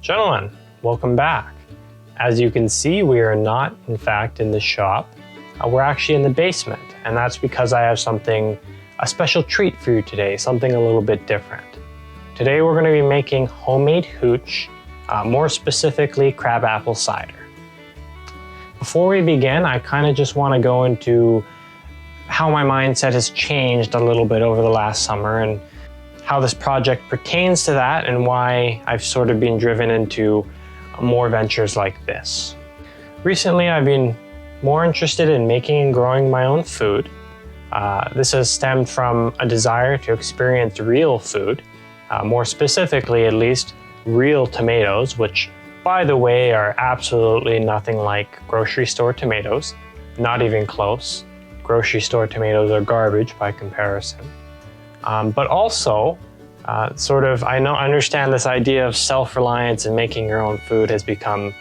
Gentlemen, welcome back. As you can see, we are not, in fact, in the shop. We're actually in the basement, and that's because I have a special treat for you today, something a little bit different. Today we're going to be making homemade hooch, more specifically crabapple cider. Before we begin, I kind of just want to go into how my mindset has changed a little bit over the last summer and how this project pertains to that and why I've sort of been driven into more ventures like this. Recently, I've been more interested in making and growing my own food. This has stemmed from a desire to experience real food, more specifically at least real tomatoes, which by the way are absolutely nothing like grocery store tomatoes, not even close. Grocery store tomatoes are garbage by comparison. But also, I understand this idea of self-reliance and making your own food has become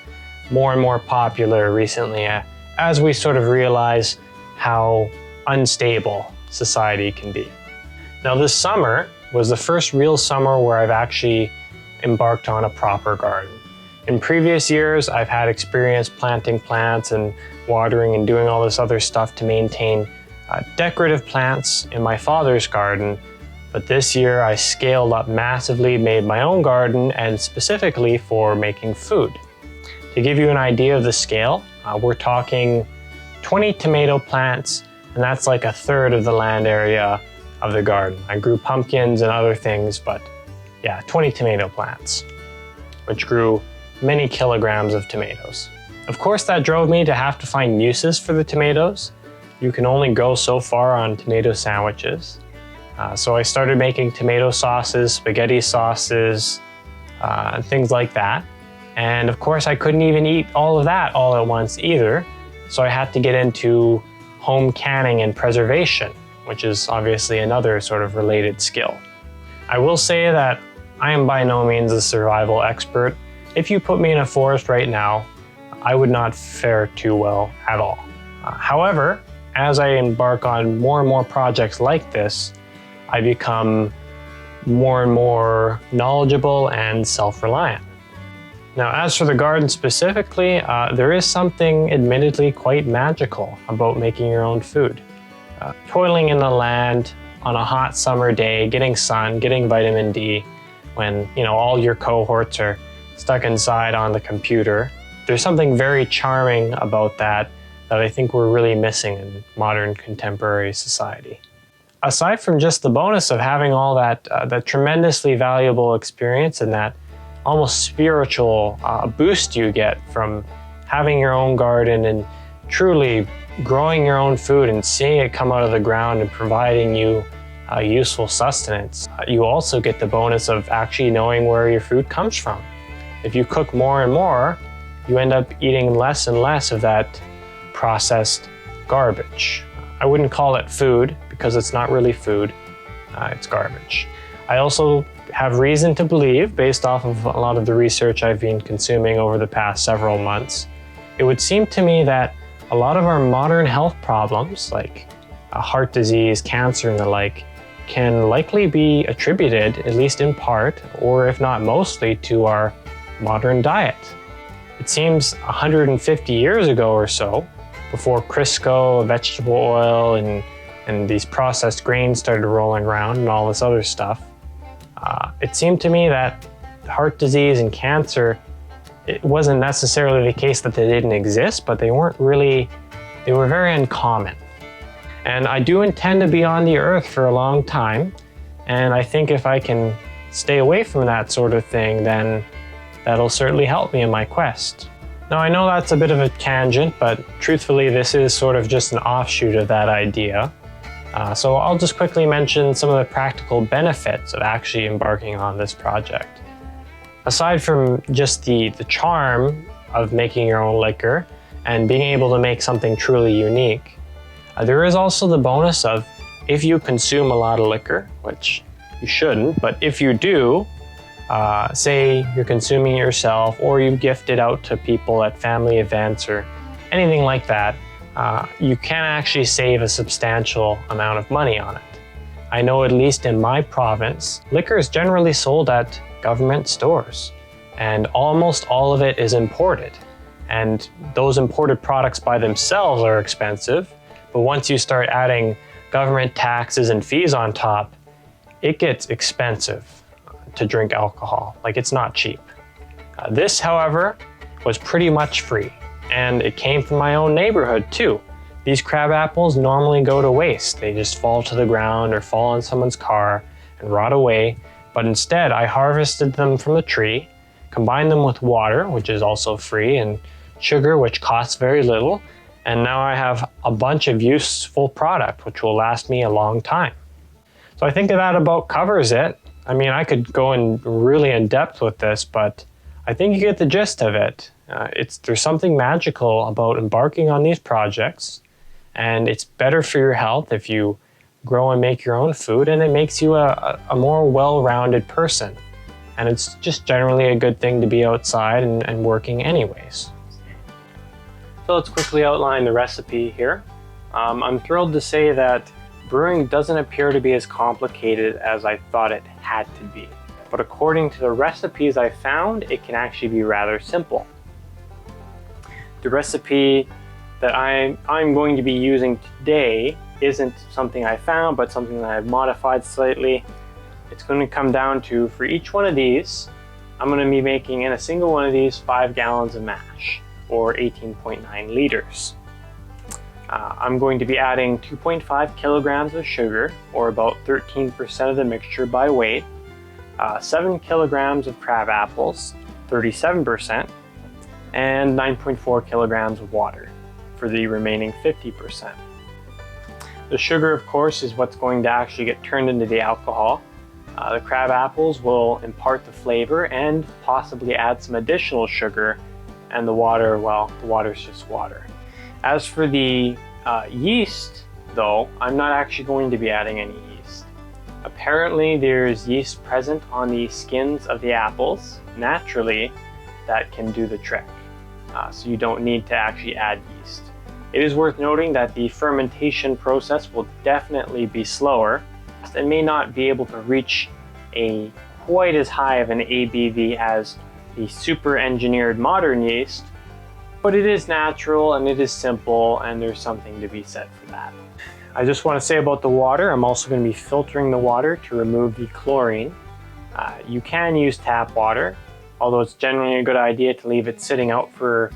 more and more popular recently as we sort of realize how unstable society can be. Now, this summer was the first real summer where I've actually embarked on a proper garden. In previous years, I've had experience planting plants and watering and doing all this other stuff to maintain decorative plants in my father's garden, but this year I scaled up massively, made my own garden, and specifically for making food. To give you an idea of the scale, we're talking 20 tomato plants, and that's like a third of the land area of the garden. I grew pumpkins and other things, but yeah, 20 tomato plants, which grew many kilograms of tomatoes. Of course, that drove me to have to find uses for the tomatoes. You can only go so far on tomato sandwiches. So I started making tomato sauces, spaghetti sauces, and things like that. And of course, I couldn't even eat all of that all at once either. So I had to get into home canning and preservation, which is obviously another sort of related skill. I will say that I am by no means a survival expert. If you put me in a forest right now, I would not fare too well at all. However, as I embark on more and more projects like this, I become more and more knowledgeable and self-reliant. Now, as for the garden specifically, there is something admittedly quite magical about making your own food. Toiling in the land on a hot summer day, getting sun, getting vitamin D, when all your cohorts are stuck inside on the computer. There's something very charming about that I think we're really missing in modern contemporary society. Aside from just the bonus of having all that tremendously valuable experience and that almost spiritual boost you get from having your own garden and truly growing your own food and seeing it come out of the ground and providing you useful sustenance, you also get the bonus of actually knowing where your food comes from. If you cook more and more, you end up eating less and less of that processed garbage. I wouldn't call it food because it's not really food, it's garbage. I also have reason to believe, based off of a lot of the research I've been consuming over the past several months, it would seem to me that a lot of our modern health problems, like heart disease, cancer, and the like, can likely be attributed, at least in part, or if not mostly, to our modern diet. It seems 150 years ago or so, before Crisco, vegetable oil, and these processed grains started rolling around and all this other stuff, it seemed to me that heart disease and cancer, it wasn't necessarily the case that they didn't exist, but they were very uncommon. And I do intend to be on the earth for a long time, and I think if I can stay away from that sort of thing, then that'll certainly help me in my quest. Now, I know that's a bit of a tangent, but truthfully, this is sort of just an offshoot of that idea. So I'll just quickly mention some of the practical benefits of actually embarking on this project. Aside from just the charm of making your own liquor and being able to make something truly unique, there is also the bonus of, if you consume a lot of liquor, which you shouldn't, but if you do, say you're consuming it yourself or you gift it out to people at family events or anything like that, you can actually save a substantial amount of money on it. I know at least in my province, liquor is generally sold at government stores. and almost all of it is imported. And those imported products by themselves are expensive, but once you start adding government taxes and fees on top, it gets expensive to drink alcohol. Like, it's not cheap. This, however, was pretty much free, and it came from my own neighborhood too. These crab apples normally go to waste. They just fall to the ground or fall on someone's car and rot away, but instead I harvested them from the tree, combined them with water, which is also free, and sugar, which costs very little, and now I have a bunch of useful product which will last me a long time. So I think that about covers it. I mean, I could go in really in depth with this, but I think you get the gist of it. There's something magical about embarking on these projects, and it's better for your health if you grow and make your own food, and it makes you a more well-rounded person. And it's just generally a good thing to be outside and working anyways. So let's quickly outline the recipe here. I'm thrilled to say that brewing doesn't appear to be as complicated as I thought it had to be. But according to the recipes I found, it can actually be rather simple. The recipe that I'm going to be using today isn't something I found, but something that I've modified slightly. It's going to come down to, for each one of these, I'm going to be making in a single one of these 5 gallons of mash, or 18.9 liters. I'm going to be adding 2.5 kilograms of sugar, or about 13% of the mixture by weight, 7 kilograms of crab apples, 37%, and 9.4 kilograms of water for the remaining 50%. The sugar, of course, is what's going to actually get turned into the alcohol. The crab apples will impart the flavor and possibly add some additional sugar, and the water, well, the water's just water. As for the yeast, though, I'm not actually going to be adding any yeast. Apparently there's yeast present on the skins of the apples naturally that can do the trick. So you don't need to actually add yeast. It is worth noting that the fermentation process will definitely be slower and may not be able to reach a quite as high of an ABV as the super engineered modern yeast, but it is natural and it is simple, and there's something to be said for that. I just want to say about the water, I'm also going to be filtering the water to remove the chlorine. You can use tap water, although it's generally a good idea to leave it sitting out for,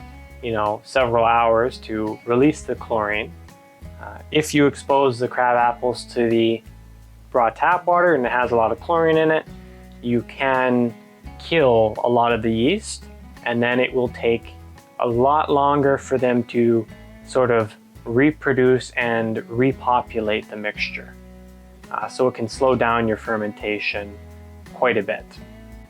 several hours to release the chlorine. If you expose the crab apples to the raw tap water and it has a lot of chlorine in it, you can kill a lot of the yeast, and then it will take a lot longer for them to sort of reproduce and repopulate the mixture. So it can slow down your fermentation quite a bit.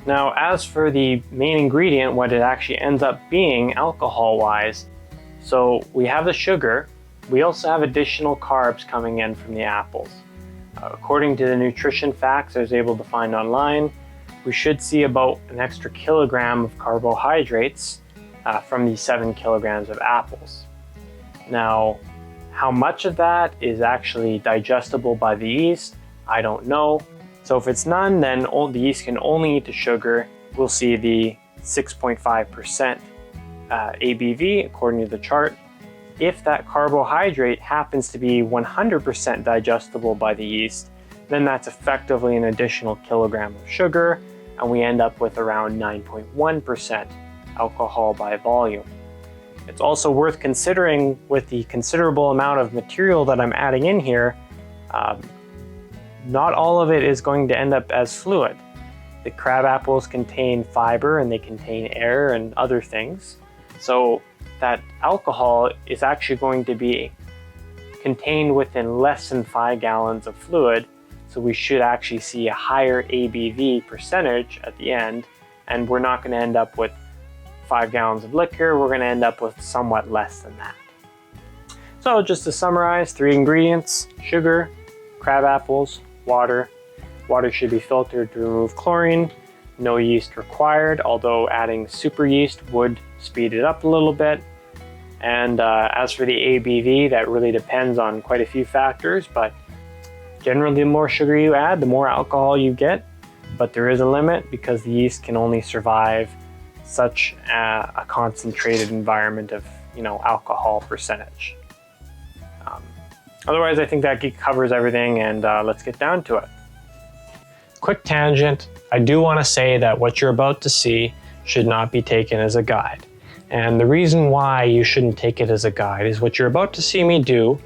Now, as for the main ingredient, what it actually ends up being alcohol-wise, so we have the sugar, we also have additional carbs coming in from the apples. According to the nutrition facts I was able to find online, we should see about an extra kilogram of carbohydrates from the 7 kilograms of apples. Now, how much of that is actually digestible by the yeast, I don't know. So if it's none, then the yeast can only eat the sugar. We'll see the 6.5% ABV according to the chart. If that carbohydrate happens to be 100% digestible by the yeast, then that's effectively an additional kilogram of sugar, and we end up with around 9.1% alcohol by volume. It's also worth considering, with the considerable amount of material that I'm adding in here, not all of it is going to end up as fluid. The crab apples contain fiber and they contain air and other things. So that alcohol is actually going to be contained within less than 5 gallons of fluid. So we should actually see a higher ABV percentage at the end, and we're not going to end up with 5 gallons of liquor. We're going to end up with somewhat less than that. So just to summarize, 3 ingredients: sugar, crab apples, water. Water should be filtered to remove chlorine. No yeast required, although adding super yeast would speed it up a little bit. And as for the ABV, that really depends on quite a few factors, but generally the more sugar you add, the more alcohol you get. But there is a limit, because the yeast can only survive such a concentrated environment of, alcohol percentage. Otherwise, I think that covers everything, and let's get down to it. Quick tangent, I do want to say that what you're about to see should not be taken as a guide. And the reason why you shouldn't take it as a guide is what you're about to see me do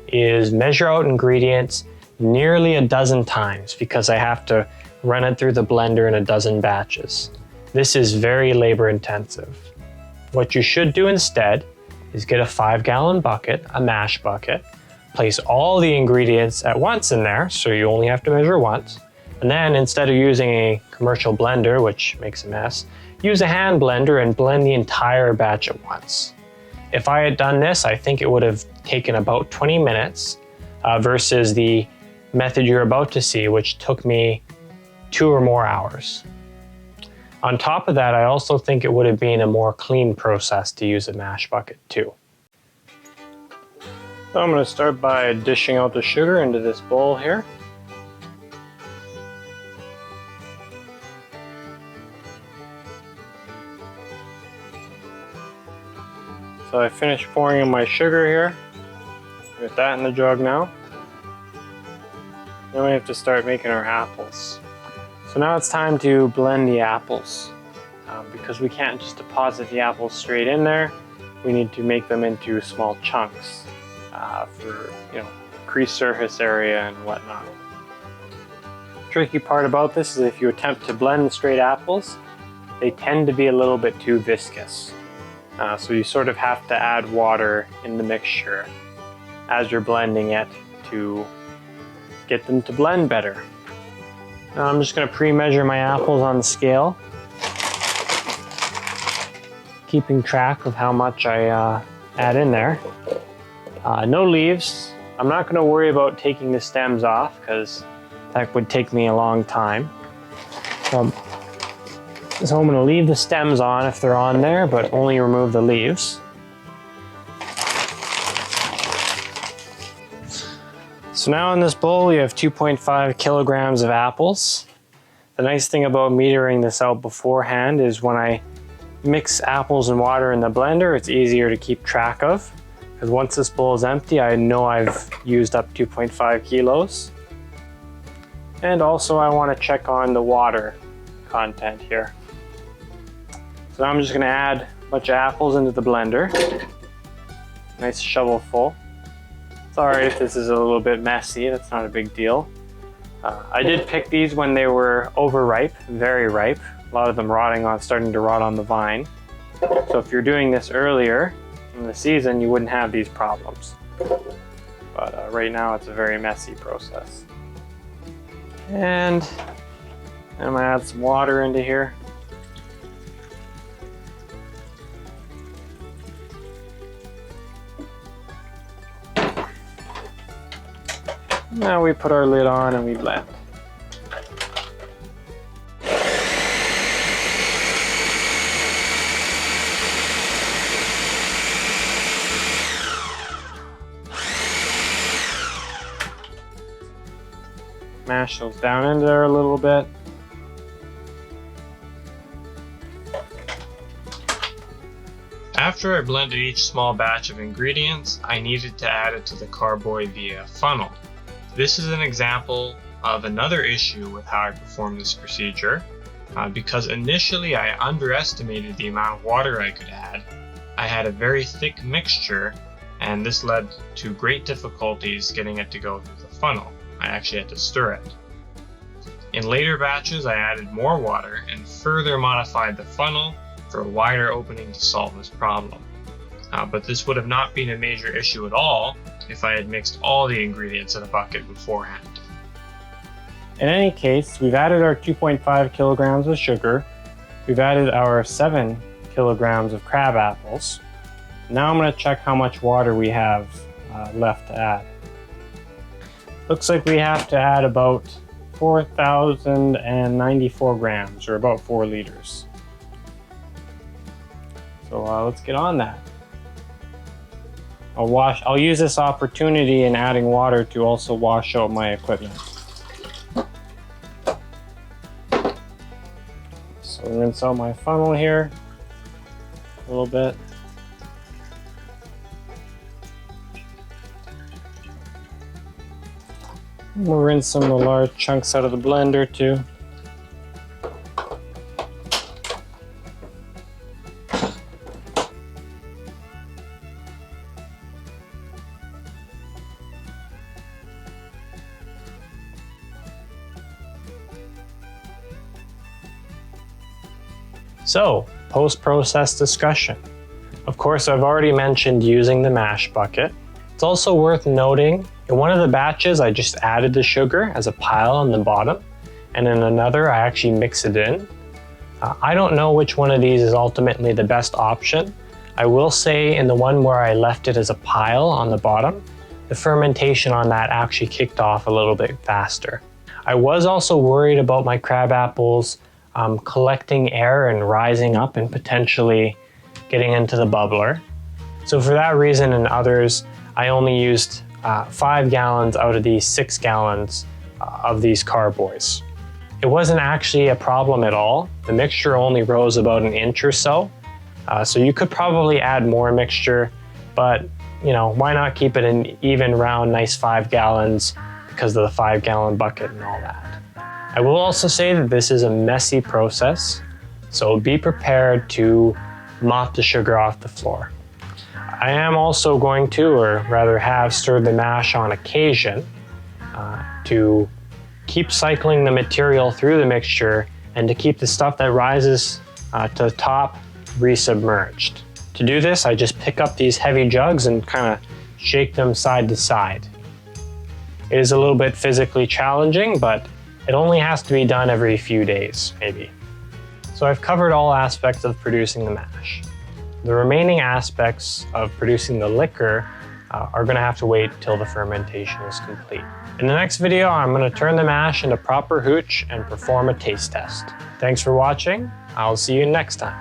is measure out ingredients nearly a dozen times because I have to run it through the blender in a dozen batches. This is very labor intensive. What you should do instead is get a 5-gallon bucket, a mash bucket, place all the ingredients at once in there, so you only have to measure once. And then instead of using a commercial blender, which makes a mess, use a hand blender and blend the entire batch at once. If I had done this, I think it would have taken about 20 minutes versus the method you're about to see, which took me 2 or more hours. On top of that, I also think it would have been a more clean process to use a mash bucket too. So I'm going to start by dishing out the sugar into this bowl here. So I finished pouring in my sugar here. Get that in the jug now. Then we have to start making our apples. So now it's time to blend the apples. Because we can't just deposit the apples straight in there, we need to make them into small chunks for increased surface area and whatnot. The tricky part about this is if you attempt to blend straight apples, they tend to be a little bit too viscous. So you sort of have to add water in the mixture as you're blending it to get them to blend better. Now I'm just going to pre-measure my apples on the scale, keeping track of how much I add in there. No leaves. I'm not going to worry about taking the stems off because that would take me a long time. So I'm going to leave the stems on if they're on there, but only remove the leaves. So now in this bowl we have 2.5 kilograms of apples. The nice thing about metering this out beforehand is when I mix apples and water in the blender, it's easier to keep track of. Because once this bowl is empty, I know I've used up 2.5 kilos. And also I want to check on the water content here. So now I'm just going to add a bunch of apples into the blender. Nice shovel full. It's alright if this is a little bit messy, that's not a big deal. I did pick these when they were overripe, very ripe. A lot of them starting to rot on the vine. So if you're doing this earlier in the season, you wouldn't have these problems. But right now it's a very messy process. And I'm going to add some water into here. Now we put our lid on and we blend. Mash those down into there a little bit. After I blended each small batch of ingredients, I needed to add it to the Carboy via funnel. This is an example of another issue with how I performed this procedure. Because initially I underestimated the amount of water I could add. I had a very thick mixture, and this led to great difficulties getting it to go through the funnel. I actually had to stir it. In later batches, I added more water and further modified the funnel for a wider opening to solve this problem. But this would have not been a major issue at all if I had mixed all the ingredients in a bucket beforehand. In any case, we've added our 2.5 kilograms of sugar, we've added our 7 kilograms of crab apples. Now I'm going to check how much water we have left to add. Looks like we have to add about 4,094 grams, or about 4 liters. So let's get on that. I'll use this opportunity in adding water to also wash out my equipment. So rinse out my funnel here. a little bit. We'll rinse some of the large chunks out of the blender too. So, post-process discussion. Of course, I've already mentioned using the mash bucket. It's also worth noting, in one of the batches, I just added the sugar as a pile on the bottom, and in another, I actually mix it in. I don't know which one of these is ultimately the best option. I will say in the one where I left it as a pile on the bottom, the fermentation on that actually kicked off a little bit faster. I was also worried about my crab apples collecting air and rising up and potentially getting into the bubbler. So for that reason and others, I only used 5 gallons out of these 6 gallons of these Carboys. It wasn't actually a problem at all. The mixture only rose about an inch or so. So you could probably add more mixture, but you know, why not keep it an even round, nice 5 gallons because of the 5-gallon bucket and all that. I will also say that this is a messy process, so be prepared to mop the sugar off the floor. I am also going to, or rather have, stirred the mash on occasion to keep cycling the material through the mixture and to keep the stuff that rises to the top resubmerged. To do this, I just pick up these heavy jugs and kind of shake them side to side. It is a little bit physically challenging, but it only has to be done every few days, maybe. So I've covered all aspects of producing the mash. The remaining aspects of producing the liquor are going to have to wait till the fermentation is complete. In the next video, I'm going to turn the mash into proper hooch and perform a taste test. Thanks for watching. I'll see you next time.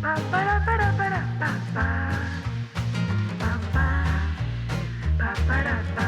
Ba-ba-da-ba-da-ba-da-ba-ba. Ba-ba. Ba-ba-da-ba.